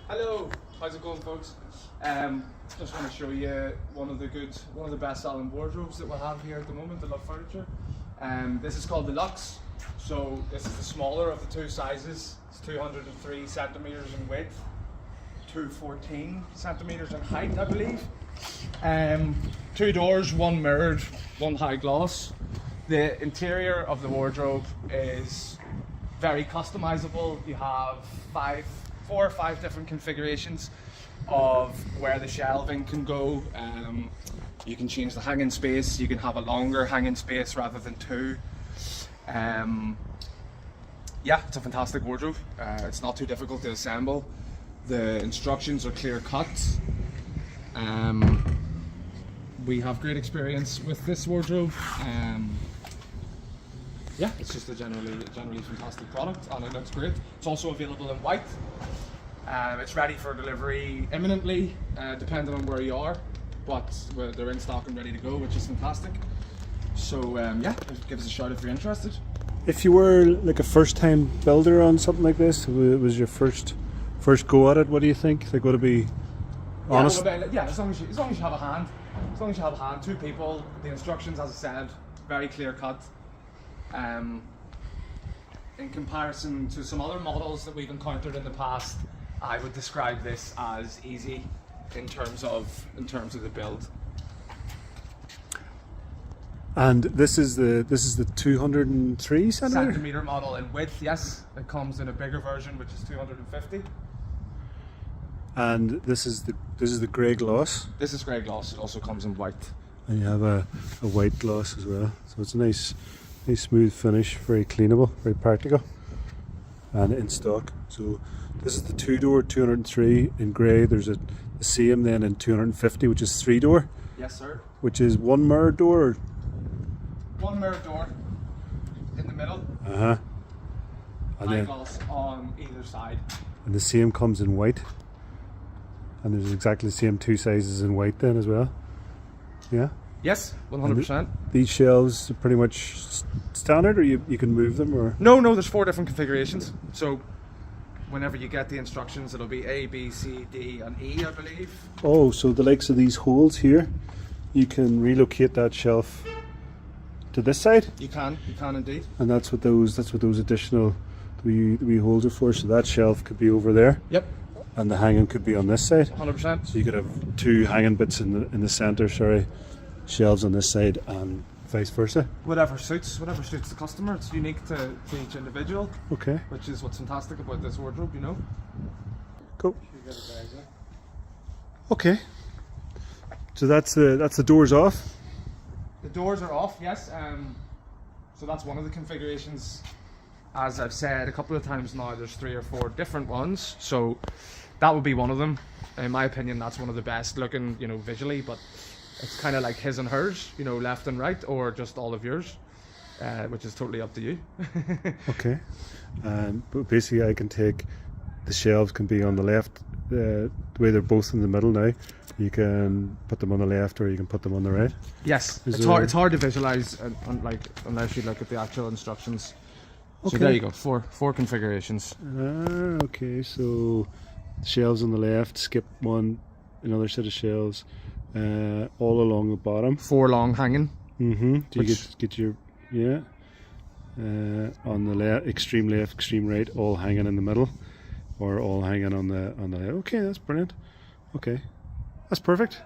Hello, how's it going, folks? Just want to show you one of the best-selling wardrobes that we have here at the moment, the Love Furniture. This is called the Luxe. So this is the smaller of the two sizes. It's 203 centimeters in width, 214 centimeters in height, I believe. Two doors, one mirrored, one high gloss. The interior of the wardrobe is very customizable. You have four or five different configurations of where the shelving can go. You can change the hanging space. You can have a longer hanging space rather than two. Yeah, it's a fantastic wardrobe. It's not too difficult to assemble. The instructions are clear cut. We have great experience with this wardrobe. Yeah, it's just a generally fantastic product, and it looks great. It's also available in white. It's ready for delivery imminently, depending on where you are, but they're in stock and ready to go, which is fantastic. So yeah, give us a shout if you're interested. If you were like a first-time builder on something like this, it was your first go at it, what do you think? Like, would it be honest? Yeah, as long as you have a hand. As long as you have a hand, two people. The instructions, as I said, very clear cut. In comparison to some other models that we've encountered in the past, I would describe this as easy in terms of the build. And this is the 203 centimeter model in width. Yes, it comes in a bigger version, which is 250. And this is the grey gloss. This is grey gloss. It also comes in white. And you have a white gloss as well. So it's a nice smooth finish, very cleanable, very practical, and in stock. So this is the two-door 203 in grey. There's the same then in 250, which is 3-door. Yes, sir. Which is one mirror door. Or? One mirror door in the middle. And high gloss on either side. And the same comes in white. And there's exactly the same two sizes in white then as well. Yeah. Yes, 100%. These shelves are pretty much standard, or you can move them, or? No, there's 4 different configurations. So whenever you get the instructions, it'll be A, B, C, D, and E, I believe. Oh, so the likes of these holes here, you can relocate that shelf to this side? You can indeed. And that's what those additional wee holes are for. So that shelf could be over there. Yep. And the hanging could be on this side. 100%. So you could have two hanging bits in the center, shelves on this side, and vice versa. Whatever suits the customer. It's unique to each individual. Okay. Which is what's fantastic about this wardrobe, you know. Cool. Okay. So that's the doors off. The doors are off, yes. So that's one of the configurations. As I've said a couple of times now, there's 3 or 4 different ones. So that would be one of them. In my opinion, that's one of the best looking, visually, but it's kind of like his and hers, left and right, or just all of yours, which is totally up to you. Okay. But basically I can take, the shelves can be on the left, the way they're both in the middle now. You can put them on the left, or you can put them on the right. Yes, it's hard to visualize, unless you look at the actual instructions. Okay. So there you go, four configurations. Okay, so shelves on the left, skip one, another set of shelves, all along the bottom. 4 long hanging. Do you get your on the left, extreme right, all hanging in the middle, or all hanging on the left. Okay, that's brilliant. Okay, that's perfect.